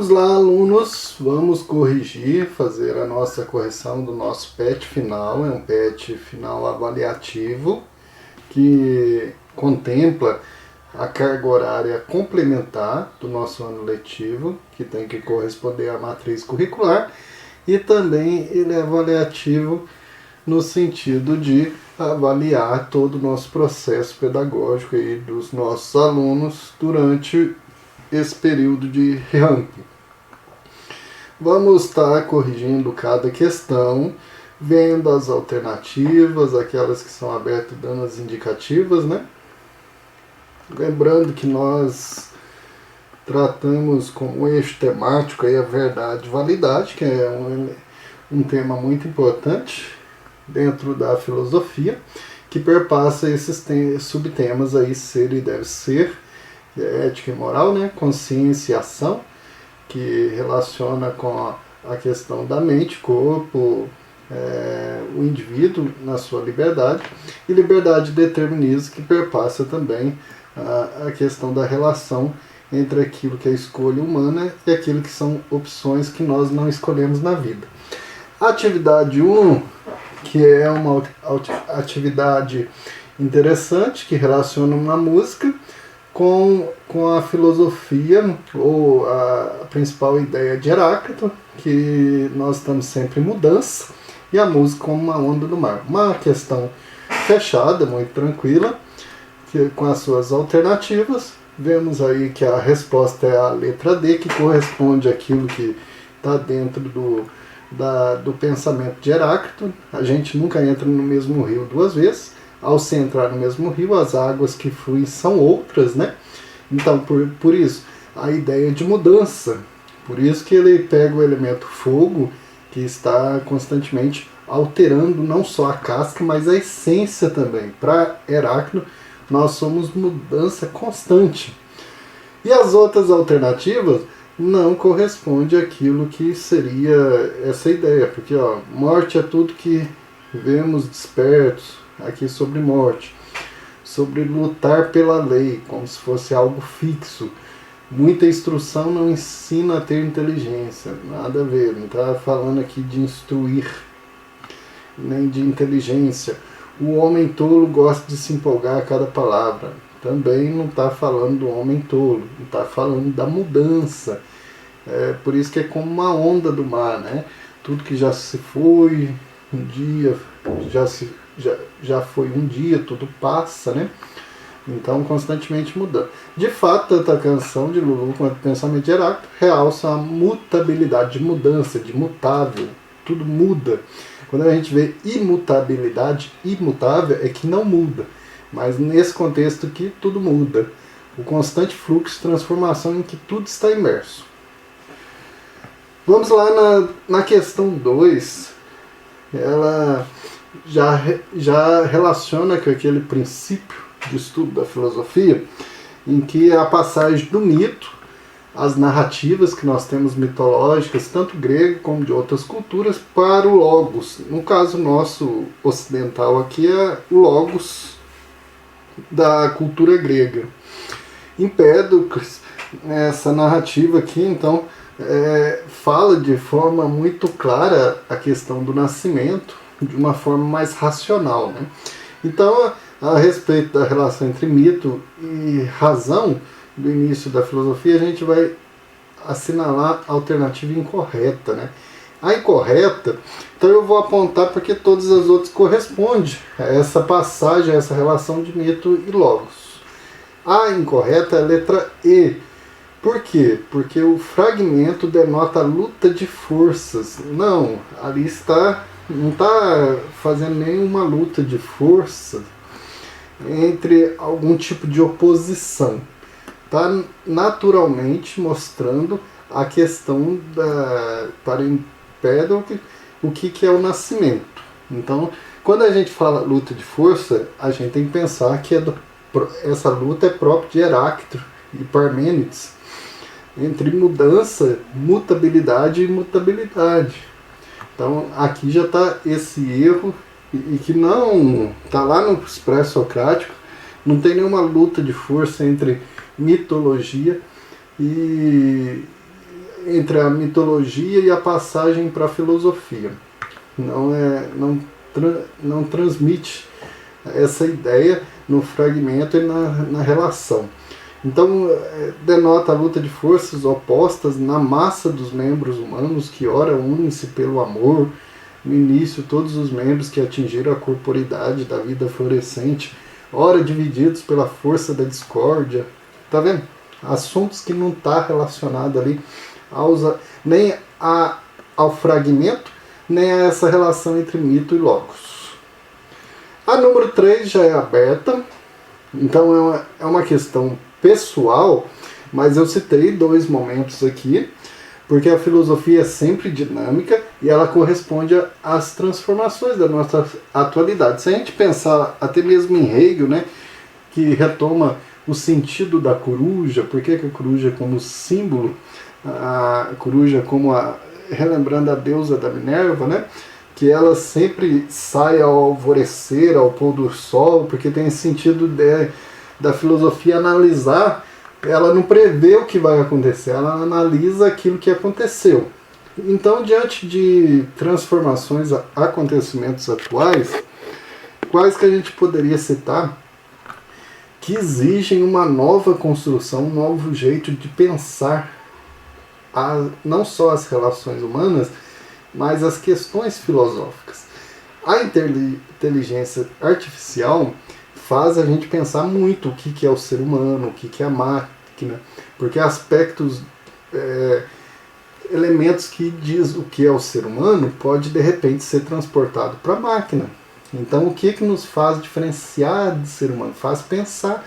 Vamos lá, alunos, vamos corrigir, fazer a nossa correção do nosso PET final. É um PET final avaliativo que contempla a carga horária complementar do nosso ano letivo, que tem que corresponder à matriz curricular, e também ele é avaliativo no sentido de avaliar todo o nosso processo pedagógico aí dos nossos alunos durante esse período de ranking. Vamos estar corrigindo cada questão, vendo as alternativas, aquelas que são abertas, dando as indicativas, né? Lembrando que nós tratamos como eixo temático aí a verdade e validade, que é um tema muito importante dentro da filosofia, que perpassa esses subtemas aí, ser e deve ser, que é ética e moral, né? Consciência e ação, que relaciona com a questão da mente, corpo, o indivíduo na sua liberdade, e liberdade e determinismo, que perpassa também a questão da relação entre aquilo que é escolha humana e aquilo que são opções que nós não escolhemos na vida. Atividade 1, que é uma atividade interessante, que relaciona uma música com a filosofia, ou a principal ideia de Heráclito, que nós estamos sempre em mudança, e a música como uma onda do mar. Uma questão fechada, muito tranquila, com as suas alternativas. Vemos aí que a resposta é a letra D, que corresponde àquilo que está dentro do pensamento de Heráclito. A gente nunca entra no mesmo rio duas vezes. Ao se entrar no mesmo rio, as águas que fluem são outras, né? Então, por isso, a ideia de mudança. Por isso que ele pega o elemento fogo, que está constantemente alterando não só a casca, mas a essência também. Para Heráclito, nós somos mudança constante. E as outras alternativas não correspondem àquilo que seria essa ideia. Porque morte é tudo que vemos despertos, aqui sobre morte. Sobre lutar pela lei, como se fosse algo fixo. Muita instrução não ensina a ter inteligência. Nada a ver, não está falando aqui de instruir, nem de inteligência. O homem tolo gosta de se empolgar a cada palavra. Também não está falando do homem tolo, está falando da mudança. Por isso que é como uma onda do mar, né? Tudo que já se foi, um dia já foi um dia, tudo passa, né? Então, constantemente mudando. De fato, tanto a canção de Lulu quanto o pensamento de Heráclito realçam a mutabilidade, de mudança, de mutável. Tudo muda. Quando a gente vê imutabilidade, imutável é que não muda. Mas nesse contexto aqui, tudo muda. O constante fluxo de transformação em que tudo está imerso. Vamos lá na questão 2. Ela já relaciona com aquele princípio de estudo da filosofia, em que a passagem do mito, as narrativas que nós temos mitológicas, tanto grego como de outras culturas, para o logos. No caso nosso ocidental aqui é o logos da cultura grega. Empédocles, essa narrativa aqui, então, fala de forma muito clara a questão do nascimento, de uma forma mais racional, né? Então, a respeito da relação entre mito e razão do início da filosofia, a gente vai assinalar a alternativa incorreta, né? A incorreta, então eu vou apontar porque todas as outras correspondem a essa passagem, a essa relação de mito e logos. A incorreta é a letra E. Por quê? Porque o fragmento denota a luta de forças. Não, ali não está fazendo nenhuma luta de força entre algum tipo de oposição. Está naturalmente mostrando a questão para Empédocles, o que é o nascimento. Então, quando a gente fala luta de força, a gente tem que pensar que essa luta é própria de Heráclito e Parmênides, entre mudança, mutabilidade e imutabilidade. Então, aqui já está esse erro, e que não está lá no pré-socrático, não tem nenhuma luta de força entre mitologia e entre a mitologia e a passagem para a filosofia. Não transmite essa ideia no fragmento e na relação. Então, denota a luta de forças opostas na massa dos membros humanos, que ora unem-se pelo amor. No início, todos os membros que atingiram a corporidade da vida florescente, ora divididos pela força da discórdia. Tá vendo? Assuntos que não está relacionado ali nem ao fragmento, nem a essa relação entre mito e logos. A número 3 já é aberta, então é uma questão pessoal, mas eu citei 2 momentos aqui, porque a filosofia é sempre dinâmica e ela corresponde às transformações da nossa atualidade. Se a gente pensar até mesmo em Hegel, né, que retoma o sentido da coruja, por que a coruja como símbolo, a coruja como relembrando a deusa da Minerva, né, que ela sempre sai ao alvorecer, ao pôr do sol, porque tem esse sentido da filosofia analisar. Ela não prevê o que vai acontecer, ela analisa aquilo que aconteceu. Então, diante de transformações, acontecimentos atuais, quais que a gente poderia citar que exigem uma nova construção, um novo jeito de pensar não só as relações humanas, mas as questões filosóficas. A inteligência artificial faz a gente pensar muito o que é o ser humano, o que é a máquina, porque aspectos, elementos que diz o que é o ser humano pode de repente ser transportado para a máquina. Então o que nos faz diferenciar de ser humano? Faz pensar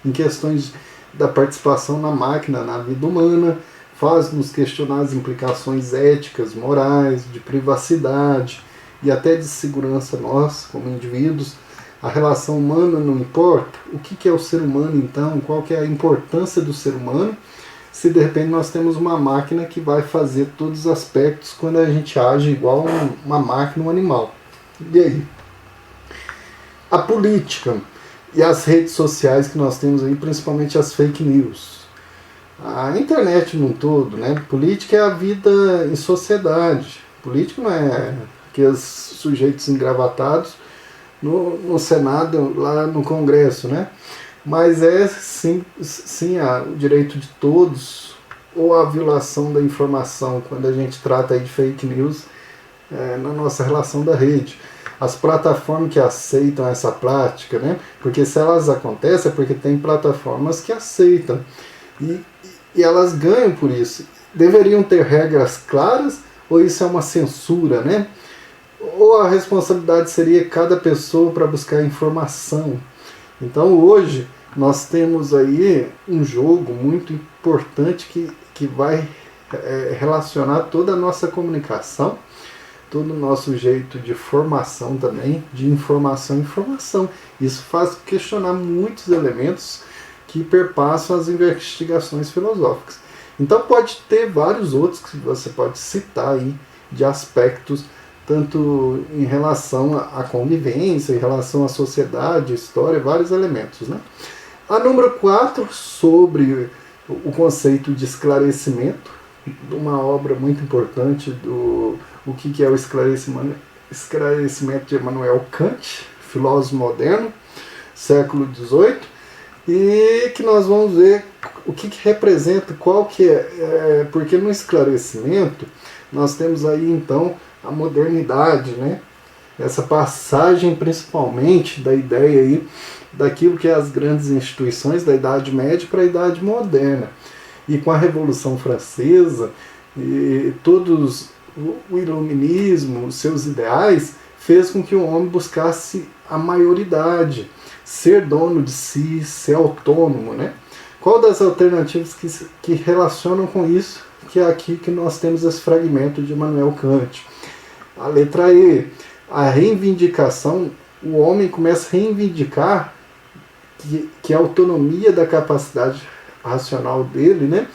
em questões da participação na máquina, na vida humana, faz nos questionar as implicações éticas, morais, de privacidade e até de segurança nós como indivíduos. A relação humana não importa? O que é o ser humano então? Qual que é a importância do ser humano? Se de repente nós temos uma máquina que vai fazer todos os aspectos quando a gente age igual uma máquina, um animal. E aí? A política e as redes sociais que nós temos aí, principalmente as fake news. A internet num todo, né? Política é a vida em sociedade. Política não é aqueles sujeitos engravatados no Senado, lá no Congresso, né? Mas é sim o direito de todos, ou a violação da informação, quando a gente trata aí de fake news na nossa relação da rede. As plataformas que aceitam essa prática, né? Porque se elas acontecem é porque tem plataformas que aceitam e elas ganham por isso. Deveriam ter regras claras ou isso é uma censura, né? Ou a responsabilidade seria cada pessoa para buscar informação. Então hoje nós temos aí um jogo muito importante que vai relacionar toda a nossa comunicação, todo o nosso jeito de formação também, de informação em informação. Isso faz questionar muitos elementos que perpassam as investigações filosóficas. Então pode ter vários outros que você pode citar aí de aspectos tanto em relação à convivência, em relação à sociedade, história, vários elementos, né? A número 4, sobre o conceito de esclarecimento, uma obra muito importante do o que é o esclarecimento de Immanuel Kant, filósofo moderno, século XVIII, e que nós vamos ver o que representa, qual que porque no esclarecimento nós temos aí então a modernidade, né? Essa passagem principalmente da ideia aí daquilo que é as grandes instituições da Idade Média para a Idade Moderna. E com a Revolução Francesa e todos o iluminismo, os seus ideais, fez com que o homem buscasse a maioridade, ser dono de si, ser autônomo, né? Qual das alternativas que relacionam com isso, que é aqui que nós temos esse fragmento de Immanuel Kant. A letra E, a reivindicação, o homem começa a reivindicar que a autonomia da capacidade racional dele, né,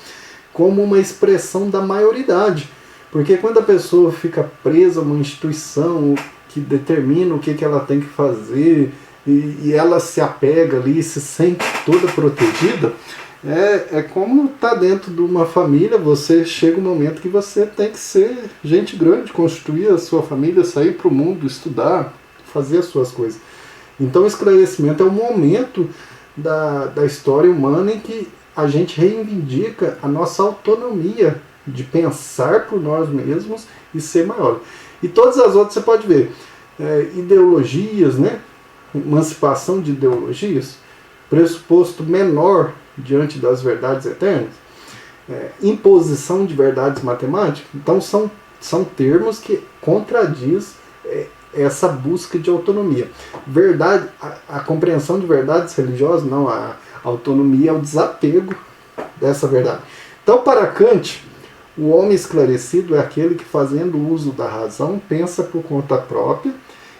como uma expressão da maioridade. Porque quando a pessoa fica presa a uma instituição que determina o que ela tem que fazer e ela se apega ali, se sente toda protegida, É como tá dentro de uma família, você chega um momento que você tem que ser gente grande, construir a sua família, sair para o mundo, estudar, fazer as suas coisas. Então o esclarecimento é o momento da história humana em que a gente reivindica a nossa autonomia de pensar por nós mesmos e ser maior. E todas as outras você pode ver, ideologias, né? Emancipação de ideologias, pressuposto menor diante das verdades eternas, imposição de verdades matemáticas. Então são termos que contradiz essa busca de autonomia. Verdade, a compreensão de verdades religiosas, não, a autonomia é o desapego dessa verdade. Então, para Kant, o homem esclarecido é aquele que, fazendo uso da razão, pensa por conta própria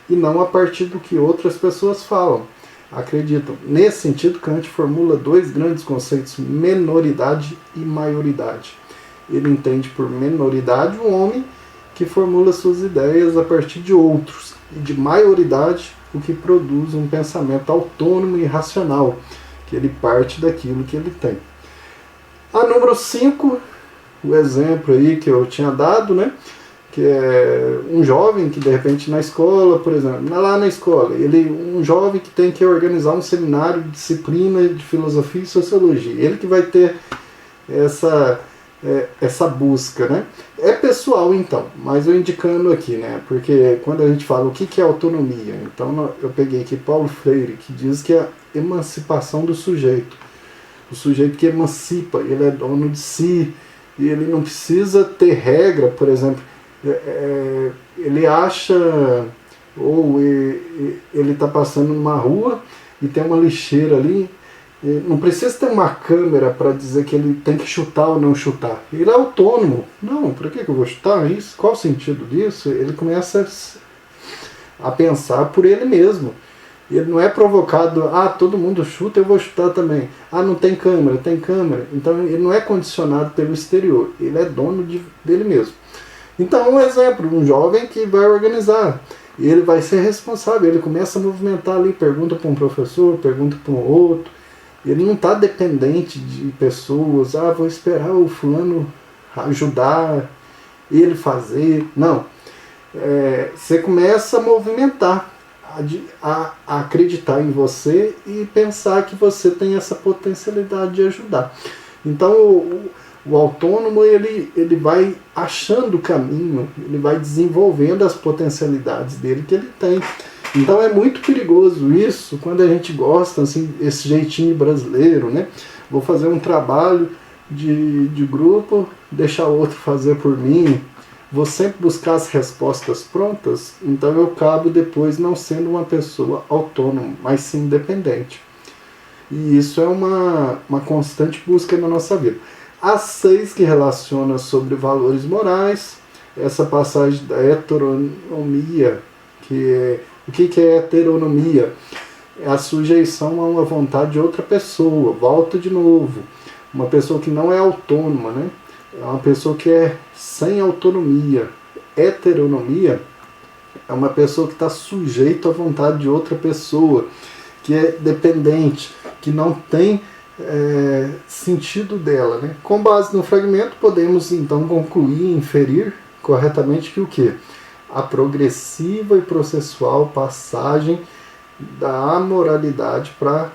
e não a partir do que outras pessoas falam, acreditam. Nesse sentido, Kant formula dois grandes conceitos: menoridade e maioridade. Ele entende por menoridade o homem que formula suas ideias a partir de outros, e de maioridade o que produz um pensamento autônomo e racional, que ele parte daquilo que ele tem. A número 5, o exemplo aí que eu tinha dado, né? Que é um jovem que de repente na escola, por exemplo, lá na escola, um jovem que tem que organizar um seminário de disciplina de filosofia e sociologia, ele que vai ter essa busca, né? É pessoal então, mas eu indicando aqui, né? Porque quando a gente fala o que é autonomia, então eu peguei aqui Paulo Freire, que diz que é a emancipação do sujeito. O sujeito que emancipa, ele é dono de si, e ele não precisa ter regra, por exemplo, ele acha, ou ele está passando numa rua e tem uma lixeira ali, não precisa ter uma câmera para dizer que ele tem que chutar ou não chutar. Ele é autônomo. Não, para que eu vou chutar isso? Qual o sentido disso? Ele começa a pensar por ele mesmo. Ele não é provocado, todo mundo chuta, eu vou chutar também. Não tem câmera, tem câmera. Então ele não é condicionado pelo exterior, ele é dono dele mesmo. Então, um exemplo, um jovem que vai organizar, ele vai ser responsável, ele começa a movimentar ali, pergunta para um professor, pergunta para um outro, ele não está dependente de pessoas, vou esperar o fulano ajudar, ele fazer, não. Você começa a movimentar, a acreditar em você e pensar que você tem essa potencialidade de ajudar. Então o autônomo ele vai achando o caminho, ele vai desenvolvendo as potencialidades dele que ele tem. Então é muito perigoso isso quando a gente gosta, assim, esse jeitinho brasileiro, né? Vou fazer um trabalho de grupo, deixar outro fazer por mim. Vou sempre buscar as respostas prontas, então eu acabo depois não sendo uma pessoa autônoma, mas sim independente. E isso é uma constante busca na nossa vida. As 6 que relaciona sobre valores morais, essa passagem da heteronomia, o que é heteronomia? É a sujeição a uma vontade de outra pessoa. Volta de novo. Uma pessoa que não é autônoma, né? É uma pessoa que é sem autonomia. Heteronomia é uma pessoa que está sujeita à vontade de outra pessoa, que é dependente, que não tem sentido dela, né? Com base no fragmento, podemos então concluir, inferir corretamente que o quê? A progressiva e processual passagem da amoralidade para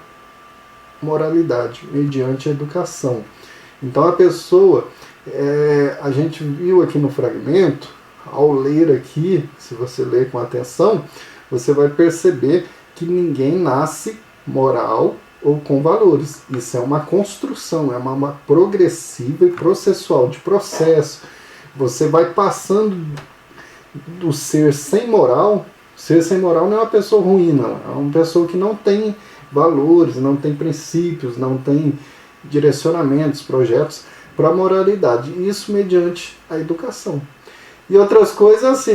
moralidade, mediante a educação. Então a pessoa, a gente viu aqui no fragmento, ao ler aqui, se você ler com atenção, você vai perceber que ninguém nasce moral ou com valores. Isso é uma construção, é uma progressiva e processual, de processo. Você vai passando do ser sem moral. Ser sem moral não é uma pessoa ruim, não. É uma pessoa que não tem valores, não tem princípios, não tem direcionamentos, projetos para a moralidade. Isso mediante a educação. E outras coisas assim,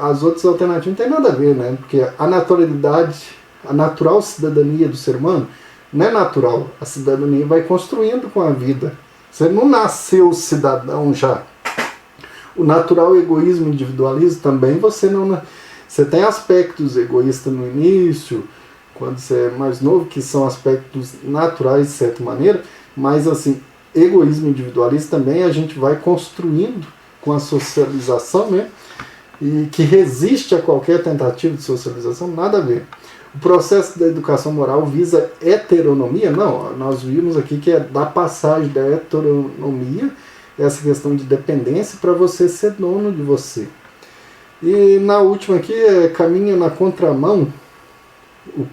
as outras alternativas não tem nada a ver, né? Porque a naturalidade, a natural cidadania do ser humano não é natural. A cidadania vai construindo com a vida. Você não nasceu cidadão já. O natural egoísmo e individualismo também você não... Você tem aspectos egoístas no início, quando você é mais novo, que são aspectos naturais de certa maneira, mas assim, egoísmo individualista também a gente vai construindo com a socialização, né? E que resiste a qualquer tentativa de socialização, nada a ver. O processo da educação moral visa heteronomia? Não, nós vimos aqui que é da passagem da heteronomia, essa questão de dependência, para você ser dono de você. E na última aqui, caminha na contramão o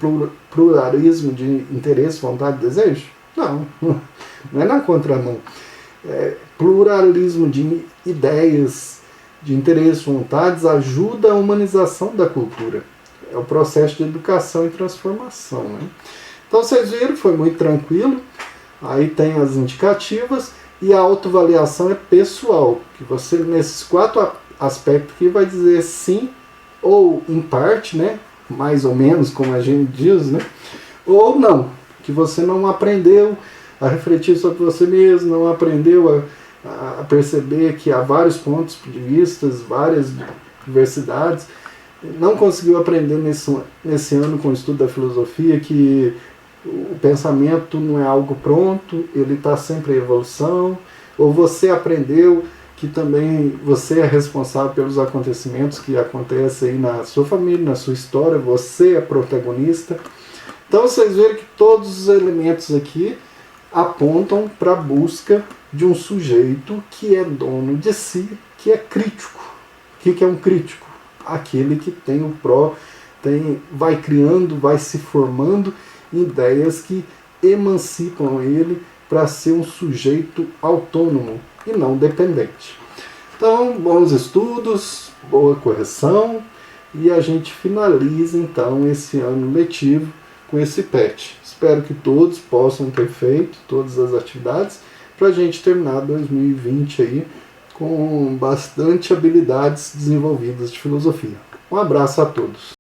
pluralismo de interesse, vontade e desejo? Não, não é na contramão. É, pluralismo de ideias, de interesses, vontades, ajuda a humanização da cultura. É o processo de educação e transformação. Né? Então vocês viram, foi muito tranquilo. Aí tem as indicativas e a autoavaliação é pessoal, que você nesses 4 aspectos aqui vai dizer sim ou em parte, né? Mais ou menos, como a gente diz, né? Ou não, que você não aprendeu a refletir sobre você mesmo, não aprendeu a perceber que há vários pontos de vista, várias diversidades, não conseguiu aprender nesse ano com o estudo da filosofia que o pensamento não é algo pronto, ele está sempre em evolução, ou você aprendeu que também você é responsável pelos acontecimentos que acontecem aí na sua família, na sua história, você é protagonista. Então vocês veem que todos os elementos aqui apontam para a busca de um sujeito que é dono de si, que é crítico. O que é um crítico? Aquele que tem o vai criando, vai se formando ideias que emancipam ele para ser um sujeito autônomo e não dependente. Então, bons estudos, boa correção, e a gente finaliza então esse ano letivo com esse PET. Espero que todos possam ter feito todas as atividades para a gente terminar 2020 aí com bastante habilidades desenvolvidas de filosofia. Um abraço a todos.